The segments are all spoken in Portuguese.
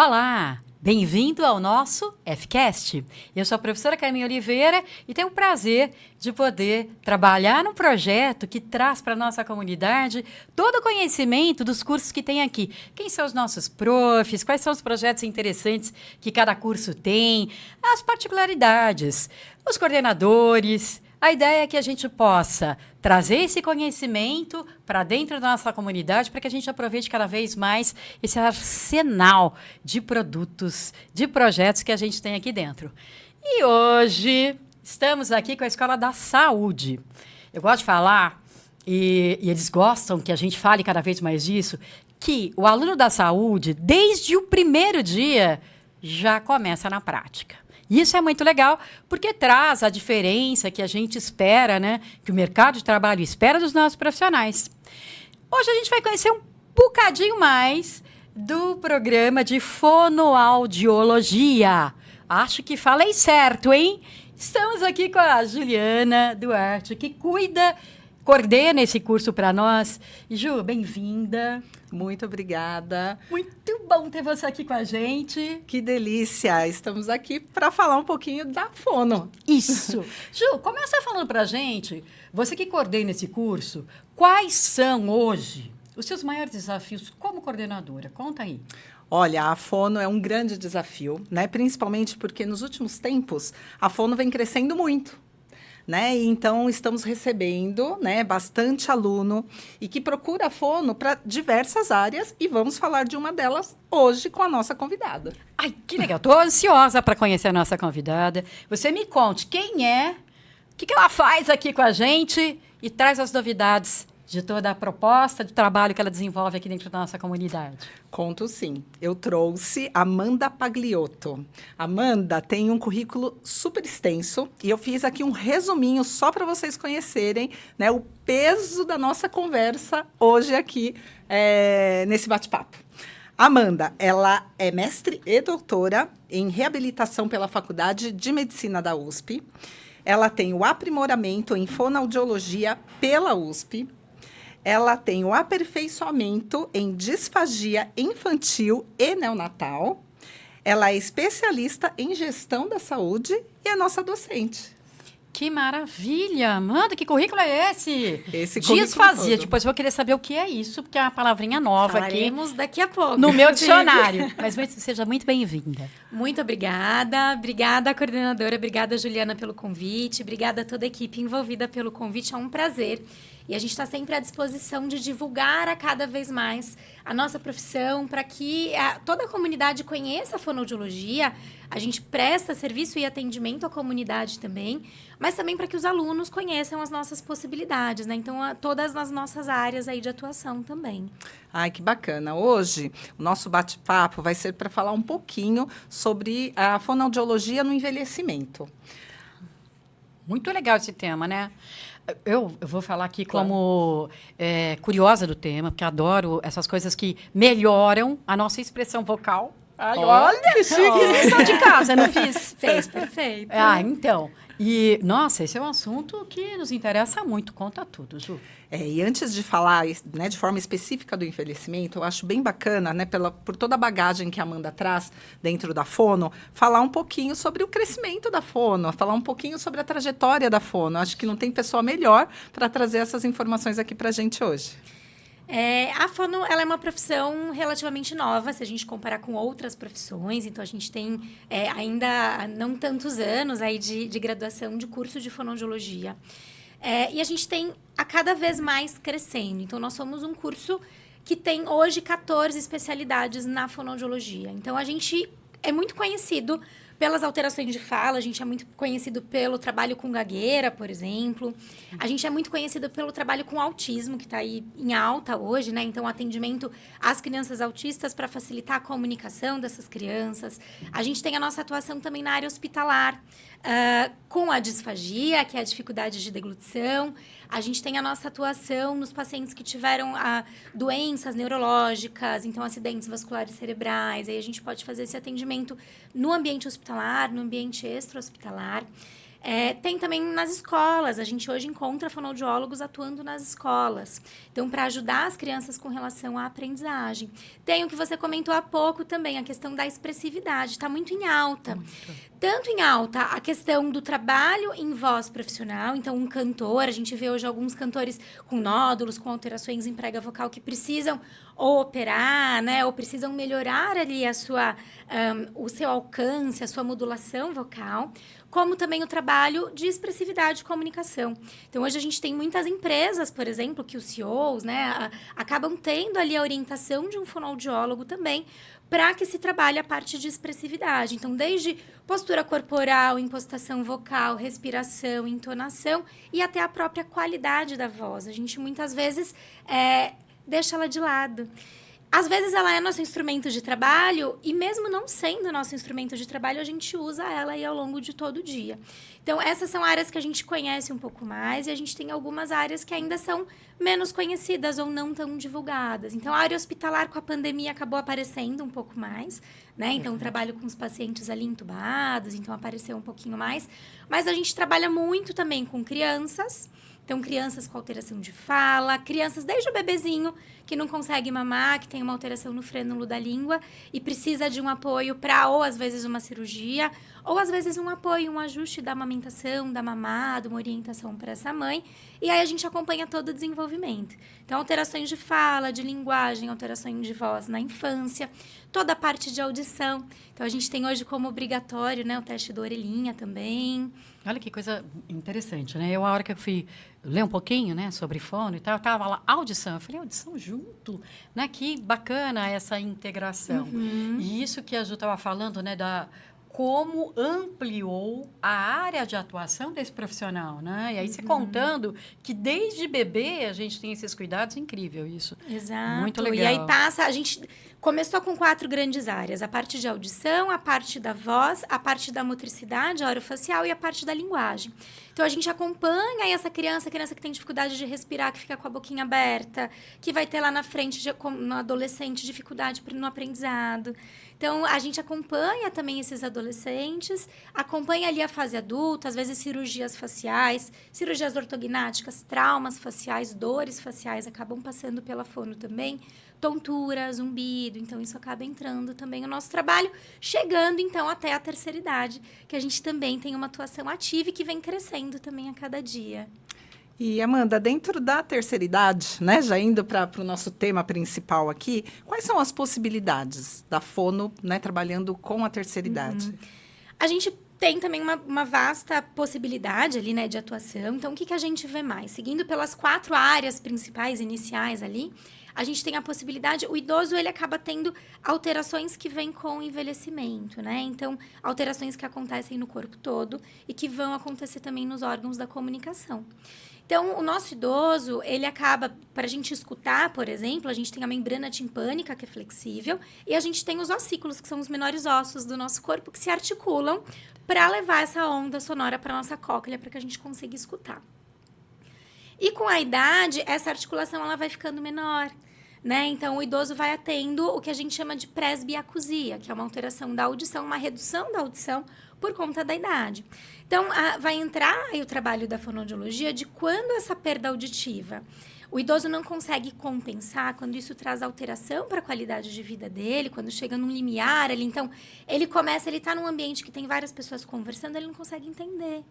Olá, bem-vindo ao nosso FCast. Eu sou a professora Carmen Oliveira e tenho o prazer de poder trabalhar num projeto que traz para a nossa comunidade todo o conhecimento dos cursos que tem aqui. Quem são os nossos profs, quais são os projetos interessantes que cada curso tem, as particularidades, os coordenadores. A ideia é que a gente possa trazer esse conhecimento para dentro da nossa comunidade para que a gente aproveite cada vez mais esse arsenal de produtos, de projetos que a gente tem aqui dentro. E hoje estamos aqui com a Escola da Saúde. Eu gosto de falar, e eles gostam que a gente fale cada vez mais disso, que o aluno da saúde, desde o primeiro dia, já começa na prática. Isso é muito legal, porque traz a diferença que a gente espera, né? Que o mercado de trabalho espera dos nossos profissionais. Hoje a gente vai conhecer um bocadinho mais do programa de fonoaudiologia. Acho que falei certo, hein? Estamos aqui com a Juliana Duarte, que coordena esse curso para nós. Ju, bem-vinda. Muito obrigada. Muito bom ter você aqui com a gente. Que delícia! Estamos aqui para falar um pouquinho da fono. Isso. Ju, começa falando para a gente, você que coordena esse curso, quais são hoje os seus maiores desafios como coordenadora? Conta aí. Olha, a fono é um grande desafio, né? Principalmente porque nos últimos tempos a fono vem crescendo muito. Né? Então, estamos recebendo, né, bastante aluno e que procura a fono para diversas áreas e vamos falar de uma delas hoje com a nossa convidada. Ai, que legal. Estou ansiosa para conhecer a nossa convidada. Você me conte quem é, o que ela faz aqui com a gente e traz as novidades de toda a proposta de trabalho que ela desenvolve aqui dentro da nossa comunidade. Conto sim. Eu trouxe Amanda Pagliotto. Amanda tem um currículo super extenso e eu fiz aqui um resuminho só para vocês conhecerem, né, o peso da nossa conversa hoje aqui nesse bate-papo. Amanda, ela é mestre e doutora em reabilitação pela Faculdade de Medicina da USP. Ela tem o aprimoramento em fonoaudiologia pela USP. Ela tem o aperfeiçoamento em disfagia infantil e neonatal. Ela é especialista em gestão da saúde e é nossa docente. Que maravilha! Amanda, que currículo é esse? Esse currículo Disfagia. todo. Depois eu vou querer saber o que é isso, porque é uma palavrinha nova Falaremos aqui. daqui a pouco. No meu dicionário. Mas seja muito bem-vinda. Muito obrigada. Obrigada, coordenadora. Obrigada, Juliana, pelo convite. Obrigada a toda a equipe envolvida pelo convite. É um prazer. E a gente está sempre à disposição de divulgar a cada vez mais a nossa profissão para que toda a comunidade conheça a fonoaudiologia. A gente presta serviço e atendimento à comunidade também, mas também para que os alunos conheçam as nossas possibilidades, né? Então, todas as nossas áreas aí de atuação também. Ai, que bacana. Hoje, o nosso bate-papo vai ser para falar um pouquinho sobre a fonoaudiologia no envelhecimento. Muito legal esse tema, né? Eu vou falar aqui como curiosa do tema, porque adoro essas coisas que melhoram a nossa expressão vocal. Ai, olha, que chique. Fiz lição de casa, não fiz? Fez, perfeito. Então. E, nossa, esse é um assunto que nos interessa muito. Conta tudo, Ju. E antes de falar, né, de forma específica do envelhecimento, eu acho bem bacana, né, por toda a bagagem que a Amanda traz dentro da fono, falar um pouquinho sobre o crescimento da fono, falar um pouquinho sobre a trajetória da fono. Acho que não tem pessoa melhor para trazer essas informações aqui para a gente hoje. A fono, ela é uma profissão relativamente nova, se a gente comparar com outras profissões. Então, a gente tem ainda não tantos anos aí de graduação de curso de fonoaudiologia. E a gente tem a cada vez mais crescendo. Então, nós somos um curso que tem hoje 14 especialidades na fonoaudiologia. Então, a gente é muito conhecido pelas alterações de fala, a gente é muito conhecido pelo trabalho com gagueira, por exemplo. A gente é muito conhecido pelo trabalho com autismo, que está aí em alta hoje, né? Então, atendimento às crianças autistas para facilitar a comunicação dessas crianças. A gente tem a nossa atuação também na área hospitalar, com a disfagia, que é a dificuldade de deglutição. A gente tem a nossa atuação nos pacientes que tiveram doenças neurológicas, então acidentes vasculares cerebrais. Aí a gente pode fazer esse atendimento no ambiente hospitalar, no ambiente extra-hospitalar. Tem também nas escolas. A gente hoje encontra fonoaudiólogos atuando nas escolas. Então, para ajudar as crianças com relação à aprendizagem. Tem o que você comentou há pouco também, a questão da expressividade. Está muito em alta. Tanto em alta a questão do trabalho em voz profissional. Então, um cantor, a gente vê hoje alguns cantores com nódulos, com alterações em prega vocal que precisam ou operar, né? Ou precisam melhorar ali o seu alcance, a sua modulação vocal, como também o trabalho de expressividade e comunicação. Então, hoje a gente tem muitas empresas, por exemplo, que os CEOs, né, acabam tendo ali a orientação de um fonoaudiólogo também, para que se trabalhe a parte de expressividade. Então, desde postura corporal, impostação vocal, respiração, entonação e até a própria qualidade da voz. A gente, muitas vezes, deixa ela de lado. Às vezes ela é nosso instrumento de trabalho e mesmo não sendo nosso instrumento de trabalho, a gente usa ela aí ao longo de todo o dia. Então, essas são áreas que a gente conhece um pouco mais e a gente tem algumas áreas que ainda são menos conhecidas ou não tão divulgadas. Então, a área hospitalar com a pandemia acabou aparecendo um pouco mais, né? Então, trabalho com os pacientes ali entubados, então apareceu um pouquinho mais. Mas a gente trabalha muito também com crianças. Então, crianças com alteração de fala, crianças desde o bebezinho que não consegue mamar, que tem uma alteração no frênulo da língua e precisa de um apoio para, ou às vezes, uma cirurgia, ou às vezes um apoio, um ajuste da amamentação, da mamada, uma orientação para essa mãe. E aí a gente acompanha todo o desenvolvimento. Então, alterações de fala, de linguagem, alterações de voz na infância, toda a parte de audição. Então, a gente tem hoje como obrigatório, né, o teste da orelhinha também. Olha que coisa interessante, né? A hora que eu fui ler um pouquinho, né, sobre fono e tal, eu tava lá, audição. Eu falei, audição junto, né? Que bacana essa integração. E isso que a Ju estava falando, né, como ampliou a área de atuação desse profissional, né? E aí você contando que desde bebê a gente tem esses cuidados, incrível isso. Exato. Muito legal. E aí a gente começou com 4 grandes áreas: a parte de audição, a parte da voz, a parte da motricidade, a orofacial e a parte da linguagem. Então, a gente acompanha aí essa criança que tem dificuldade de respirar, que fica com a boquinha aberta, que vai ter lá na frente, no adolescente, dificuldade no aprendizado. Então, a gente acompanha também esses adolescentes, acompanha ali a fase adulta, às vezes cirurgias faciais, cirurgias ortognáticas, traumas faciais, dores faciais acabam passando pela fono também, tontura, zumbido. Então, isso acaba entrando também no nosso trabalho, chegando, então, até a terceira idade, que a gente também tem uma atuação ativa e que vem crescendo também a cada dia. E, Amanda, dentro da terceira idade, né, já indo para o nosso tema principal aqui, quais são as possibilidades da fono, né, trabalhando com a terceira idade? A gente tem também uma vasta possibilidade ali, né, de atuação. Então, o que a gente vê mais? Seguindo pelas 4 áreas principais, iniciais ali, a gente tem a possibilidade, o idoso, ele acaba tendo alterações que vêm com o envelhecimento, né? Então, alterações que acontecem no corpo todo e que vão acontecer também nos órgãos da comunicação. Então, o nosso idoso, ele acaba, para a gente escutar, por exemplo, a gente tem a membrana timpânica, que é flexível, e a gente tem os ossículos, que são os menores ossos do nosso corpo, que se articulam para levar essa onda sonora para a nossa cóclea, para que a gente consiga escutar. E com a idade, essa articulação ela vai ficando menor, né? Então, o idoso vai tendo o que a gente chama de presbiacusia, que é uma alteração da audição, uma redução da audição por conta da idade. Então, vai entrar aí o trabalho da fonoaudiologia de quando essa perda auditiva, o idoso não consegue compensar, quando isso traz alteração para a qualidade de vida dele, quando chega num limiar ali, então, ele está num ambiente que tem várias pessoas conversando, ele não consegue entender.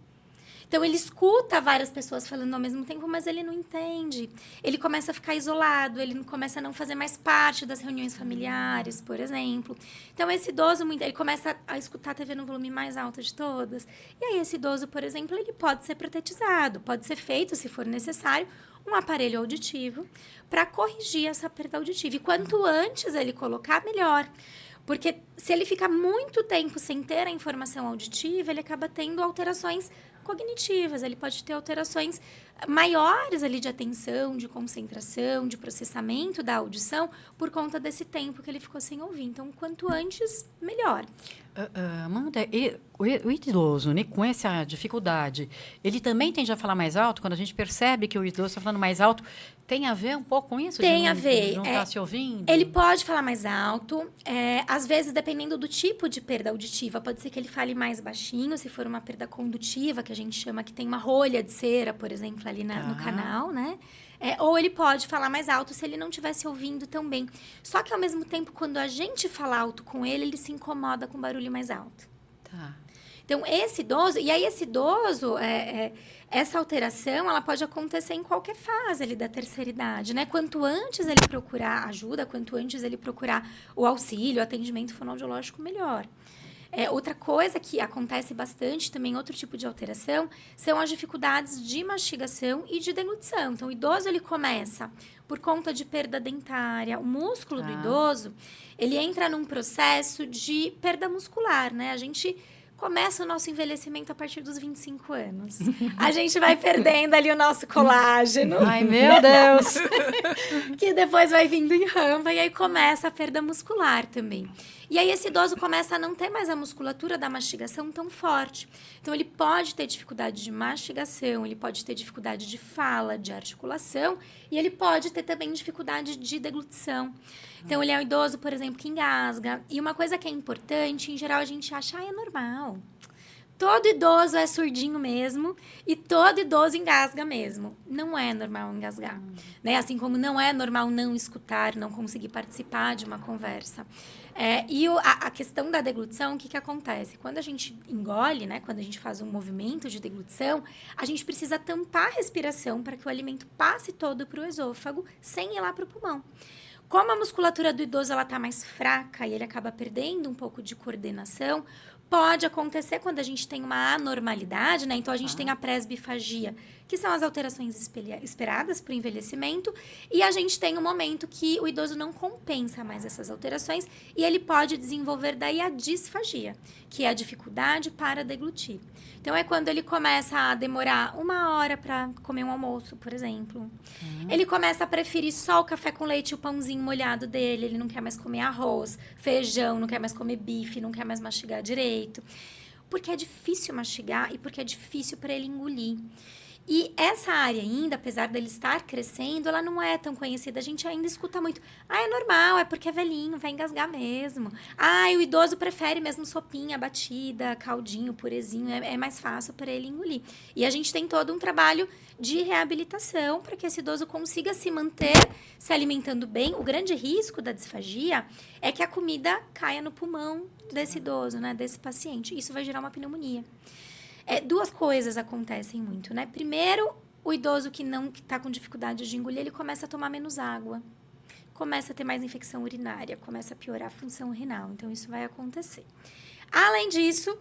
Então, ele escuta várias pessoas falando ao mesmo tempo, mas ele não entende. Ele começa a ficar isolado, ele começa a não fazer mais parte das reuniões familiares, por exemplo. Então, esse idoso, ele começa a escutar a TV no volume mais alto de todas. E aí, esse idoso, por exemplo, ele pode ser protetizado, pode ser feito, se for necessário, um aparelho auditivo para corrigir essa perda auditiva. E quanto antes ele colocar, melhor. Porque se ele ficar muito tempo sem ter a informação auditiva, ele acaba tendo alterações cognitivas, ele pode ter alterações maiores ali de atenção, de concentração, de processamento da audição por conta desse tempo que ele ficou sem ouvir. Então, quanto antes, melhor. Amanda, o idoso, né, com essa dificuldade, ele também tende a falar mais alto? Quando a gente percebe que o idoso está falando mais alto, tem a ver um pouco com isso? Tem a ver. Não está se ouvindo? Ele pode falar mais alto. Às vezes, dependendo do tipo de perda auditiva, pode ser que ele fale mais baixinho, se for uma perda condutiva, que a gente chama que tem uma rolha de cera, por exemplo, ali no canal, né? Ou ele pode falar mais alto se ele não estivesse ouvindo tão bem. Só que, ao mesmo tempo, quando a gente fala alto com ele, ele se incomoda com barulho mais alto. Tá. Então, esse idoso... E aí, esse idoso, essa alteração, ela pode acontecer em qualquer fase ali da terceira idade, né? Quanto antes ele procurar ajuda, quanto antes ele procurar o auxílio, o atendimento fonoaudiológico, melhor. Outra coisa que acontece bastante também, outro tipo de alteração, são as dificuldades de mastigação e de deglutição. Então, o idoso, ele começa por conta de perda dentária. O músculo do idoso, ele entra num processo de perda muscular, né? A gente começa o nosso envelhecimento a partir dos 25 anos. A gente vai perdendo ali o nosso colágeno. Ai, meu Deus! Que depois vai vindo em rampa e aí começa a perda muscular também. E aí esse idoso começa a não ter mais a musculatura da mastigação tão forte. Então ele pode ter dificuldade de mastigação, ele pode ter dificuldade de fala, de articulação e ele pode ter também dificuldade de deglutição. Então ele é um idoso, por exemplo, que engasga. E uma coisa que é importante, em geral a gente acha, é normal. Todo idoso é surdinho mesmo e todo idoso engasga mesmo. Não é normal engasgar, né? Assim como não é normal não escutar, não conseguir participar de uma conversa. A questão da deglutição, o que acontece? Quando a gente engole, né? Quando a gente faz um movimento de deglutição, a gente precisa tampar a respiração para que o alimento passe todo para o esôfago sem ir lá para o pulmão. Como a musculatura do idoso está mais fraca e ele acaba perdendo um pouco de coordenação, pode acontecer quando a gente tem uma anormalidade, né? Então, a gente tem a presbifagia, que são as alterações esperadas para o envelhecimento, e a gente tem um momento que o idoso não compensa mais essas alterações e ele pode desenvolver daí a disfagia, que é a dificuldade para deglutir. Então, é quando ele começa a demorar 1 hora para comer um almoço, por exemplo. Ele começa a preferir só o café com leite e o pãozinho molhado dele, ele não quer mais comer arroz, feijão, não quer mais comer bife, não quer mais mastigar direito. Porque é difícil mastigar e porque é difícil para ele engolir. E essa área ainda, apesar dele estar crescendo, ela não é tão conhecida. A gente ainda escuta muito. É normal, é porque é velhinho, vai engasgar mesmo. E o idoso prefere mesmo sopinha, batida, caldinho, purezinho. É mais fácil para ele engolir. E a gente tem todo um trabalho de reabilitação para que esse idoso consiga se manter se alimentando bem. O grande risco da disfagia é que a comida caia no pulmão desse idoso, né, desse paciente. Isso vai gerar uma pneumonia. 2 coisas acontecem muito, né? Primeiro, o idoso que está com dificuldade de engolir, ele começa a tomar menos água, começa a ter mais infecção urinária, começa a piorar a função renal. Então, isso vai acontecer. Além disso,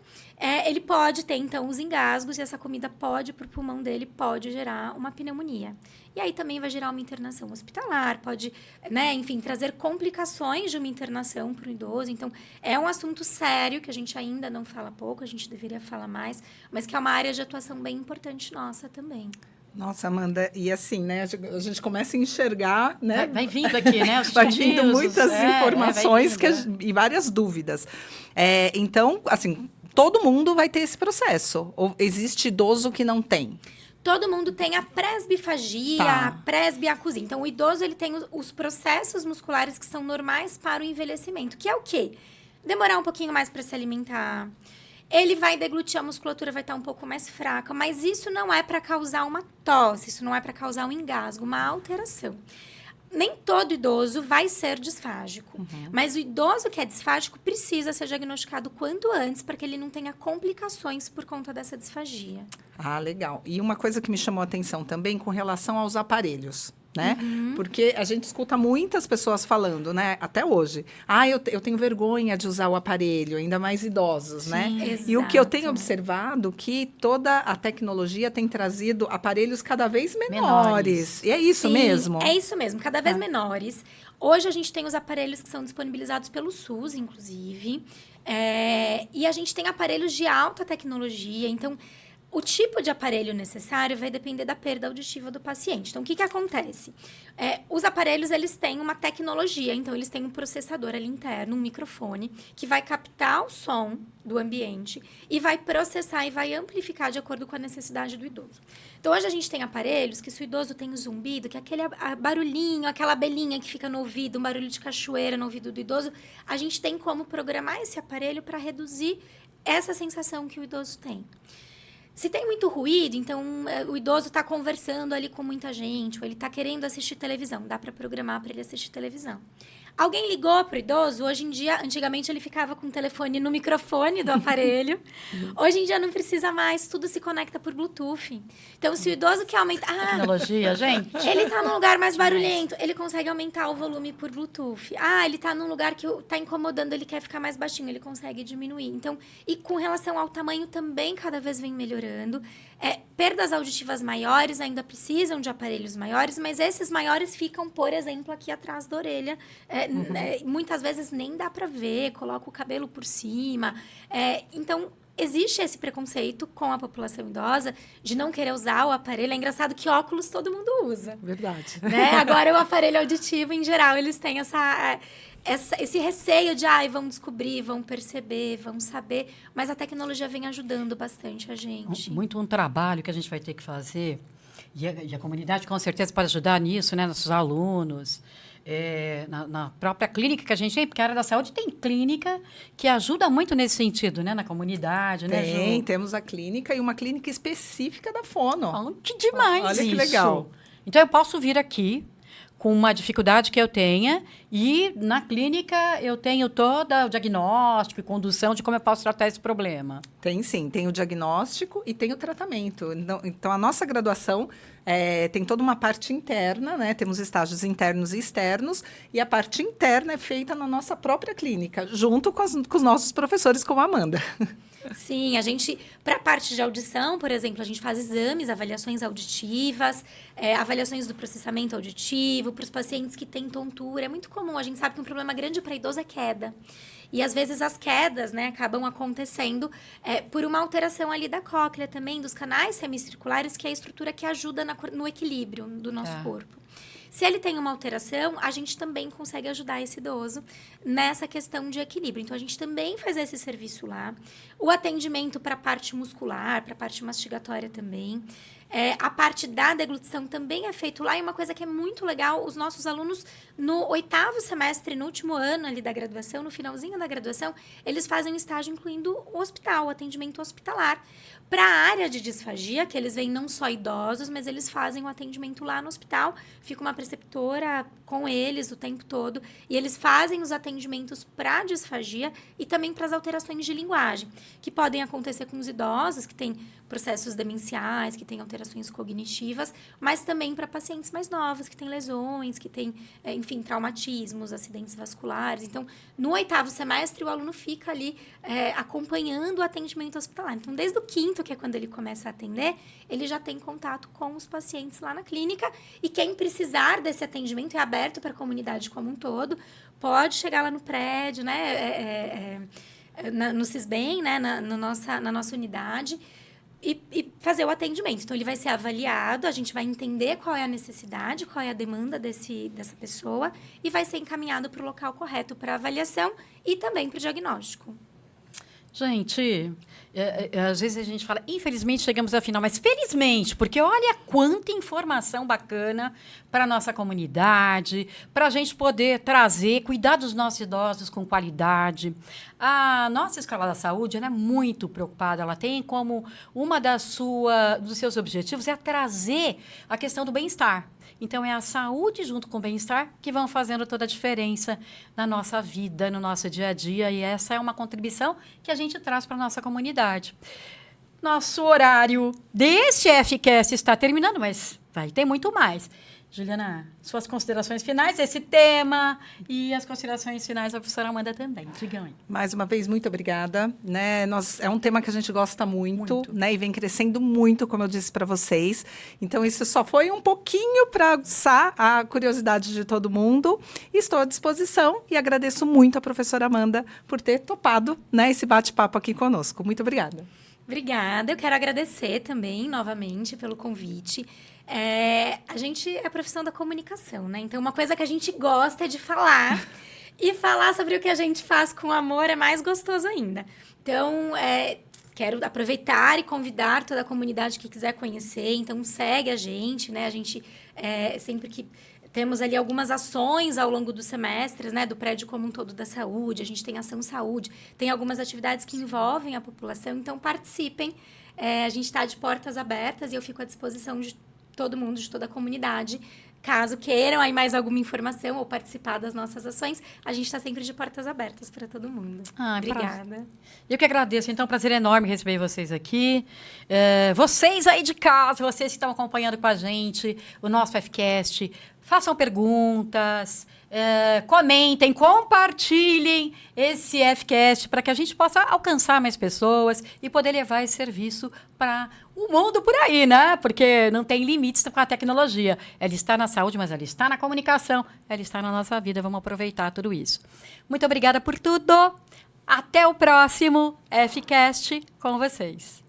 ele pode ter, então, os engasgos e essa comida pode, para o pulmão dele, pode gerar uma pneumonia. E aí também vai gerar uma internação hospitalar, pode, né, enfim, trazer complicações de uma internação para o idoso. Então, é um assunto sério que a gente ainda não fala pouco, a gente deveria falar mais, mas que é uma área de atuação bem importante nossa também. Nossa, Amanda, e assim, né, a gente começa a enxergar, né? Vai vindo aqui, né? Os vai vindo muitas informações vindo, e várias dúvidas. Então, assim, todo mundo vai ter esse processo? Ou existe idoso que não tem? Todo mundo tem a presbifagia, a presbiacusia. Então, o idoso, ele tem os processos musculares que são normais para o envelhecimento, que é o quê? Demorar um pouquinho mais para se alimentar. Ele vai deglutir, a musculatura vai estar um pouco mais fraca, mas isso não é para causar uma tosse, isso não é para causar um engasgo, uma alteração. Nem todo idoso vai ser disfágico, mas o idoso que é disfágico precisa ser diagnosticado quanto antes para que ele não tenha complicações por conta dessa disfagia. Legal. E uma coisa que me chamou a atenção também com relação aos aparelhos, né? Porque a gente escuta muitas pessoas falando, né? Até hoje. Eu tenho vergonha de usar o aparelho, ainda mais idosos, Sim, né? exato. E o que eu tenho observado que toda a tecnologia tem trazido aparelhos cada vez menores. E é isso mesmo? É isso mesmo, cada vez menores. Hoje a gente tem os aparelhos que são disponibilizados pelo SUS, inclusive. E a gente tem aparelhos de alta tecnologia. Então, O tipo de aparelho necessário vai depender da perda auditiva do paciente. Então, o que acontece? Os aparelhos, eles têm uma tecnologia, então eles têm um processador ali interno, um microfone, que vai captar o som do ambiente e vai processar e vai amplificar de acordo com a necessidade do idoso. Então, hoje a gente tem aparelhos que se o idoso tem um zumbido, que é aquele barulhinho, aquela abelhinha que fica no ouvido, um barulho de cachoeira no ouvido do idoso, a gente tem como programar esse aparelho para reduzir essa sensação que o idoso tem. Se tem muito ruído, então o idoso está conversando ali com muita gente, ou ele está querendo assistir televisão, dá para programar para ele assistir televisão. Alguém ligou para o idoso, hoje em dia, antigamente ele ficava com o telefone no microfone do aparelho, hoje em dia não precisa mais, tudo se conecta por Bluetooth. Então, se o idoso quer aumentar... Tecnologia, gente. Ele está num lugar mais barulhento, ele consegue aumentar o volume por Bluetooth. Ele está num lugar que está incomodando, ele quer ficar mais baixinho, ele consegue diminuir. Então, e com relação ao tamanho também cada vez vem melhorando. Perdas auditivas maiores ainda precisam de aparelhos maiores, mas esses maiores ficam, por exemplo, aqui atrás da orelha. Muitas vezes nem dá para ver, coloca o cabelo por cima. Então, existe esse preconceito com a população idosa de não querer usar o aparelho. É engraçado que óculos todo mundo usa. Verdade. Né? Agora, o aparelho auditivo, em geral, eles têm esse receio de, vão descobrir, vão perceber, vão saber. Mas a tecnologia vem ajudando bastante a gente. Muito um trabalho que a gente vai ter que fazer. E a comunidade, com certeza, pode ajudar nisso, né? Nossos alunos. Na própria clínica que a gente tem, porque a área da saúde tem clínica que ajuda muito nesse sentido, né? Na comunidade, né, Ju? Temos a clínica e uma clínica específica da fono. Que demais. Olha que isso. legal. Então, eu posso vir aqui com uma dificuldade que eu tenha e na clínica eu tenho todo o diagnóstico e condução de como eu posso tratar esse problema. Tem sim, tem o diagnóstico e tem o tratamento. Então, a nossa graduação tem toda uma parte interna, né? Temos estágios internos e externos, e a parte interna é feita na nossa própria clínica, junto com os nossos professores, como a Amanda. Sim, a gente, para a parte de audição, por exemplo, a gente faz exames, avaliações auditivas, avaliações do processamento auditivo, para os pacientes que têm tontura. É muito comum, a gente sabe que um problema grande para idoso é queda. E, às vezes, as quedas, né, acabam acontecendo por uma alteração ali da cóclea também, dos canais semicirculares, que é a estrutura que ajuda no equilíbrio do nosso corpo. Se ele tem uma alteração, a gente também consegue ajudar esse idoso nessa questão de equilíbrio. Então, a gente também faz esse serviço lá. O atendimento para a parte muscular, para a parte mastigatória também. A parte da deglutição também é feito lá. E uma coisa que é muito legal, os nossos alunos, no 8º semestre, no último ano ali da graduação, no finalzinho da graduação, eles fazem um estágio incluindo o hospital, o atendimento hospitalar. Para a área de disfagia, que eles vêm não só idosos, mas eles fazem o atendimento lá no hospital. Fica uma preceptora com eles o tempo todo. E eles fazem os atendimentos para disfagia e também para as alterações de linguagem, que podem acontecer com os idosos, que têm processos demenciais, que têm alterações cognitivas, mas também para pacientes mais novos, que têm lesões, que têm, enfim, traumatismos, acidentes vasculares. Então, no 8º semestre, o aluno fica ali acompanhando o atendimento hospitalar. Então, desde o 5º, que é quando ele começa a atender, ele já tem contato com os pacientes lá na clínica. E quem precisar desse atendimento é aberto para a comunidade como um todo, pode chegar lá no prédio, né, no Cisbem, né, na nossa unidade, e fazer o atendimento. Então, ele vai ser avaliado, a gente vai entender qual é a necessidade, qual é a demanda dessa pessoa, e vai ser encaminhado para o local correto para avaliação e também para o diagnóstico. Gente, às vezes a gente fala, infelizmente chegamos ao final, mas felizmente, porque olha quanta informação bacana para a nossa comunidade, para a gente poder trazer, cuidar dos nossos idosos com qualidade. A nossa Escola da Saúde, ela é muito preocupada, ela tem como uma dos seus objetivos trazer a questão do bem-estar. Então, é a saúde junto com o bem-estar que vão fazendo toda a diferença na nossa vida, no nosso dia a dia. E essa é uma contribuição que a gente traz para a nossa comunidade. Nosso horário deste FCast está terminando, mas vai ter muito mais. Juliana, suas considerações finais desse tema e as considerações finais da professora Amanda também. Digam aí. Mais uma vez, muito obrigada. Né? É um tema que a gente gosta muito. Né? E vem crescendo muito, como eu disse para vocês. Então, isso só foi um pouquinho para aguçar a curiosidade de todo mundo. Estou à disposição e agradeço muito a professora Amanda por ter topado, né, esse bate-papo aqui conosco. Muito obrigada. Obrigada, eu quero agradecer também, novamente, pelo convite. A gente é a profissão da comunicação, né? Então, uma coisa que a gente gosta é de falar. E falar sobre o que a gente faz com amor é mais gostoso ainda. Então, quero aproveitar e convidar toda a comunidade que quiser conhecer. Então, segue a gente, né? A gente, sempre que temos ali algumas ações ao longo dos semestres, né? Do prédio como um todo da saúde. A gente tem ação saúde. Tem algumas atividades que envolvem a população. Então, participem. A gente está de portas abertas e eu fico à disposição de todo mundo, de toda a comunidade. Caso queiram aí mais alguma informação ou participar das nossas ações, a gente está sempre de portas abertas para todo mundo. Obrigada. Eu que agradeço. Então, é um prazer enorme receber vocês aqui. Vocês aí de casa, vocês que estão acompanhando com a gente o nosso FCast, façam perguntas, comentem, compartilhem esse FCast para que a gente possa alcançar mais pessoas e poder levar esse serviço para o mundo por aí, né? Porque não tem limites com a tecnologia. Ela está na saúde, mas ela está na comunicação, ela está na nossa vida. Vamos aproveitar tudo isso. Muito obrigada por tudo. Até o próximo FCast com vocês.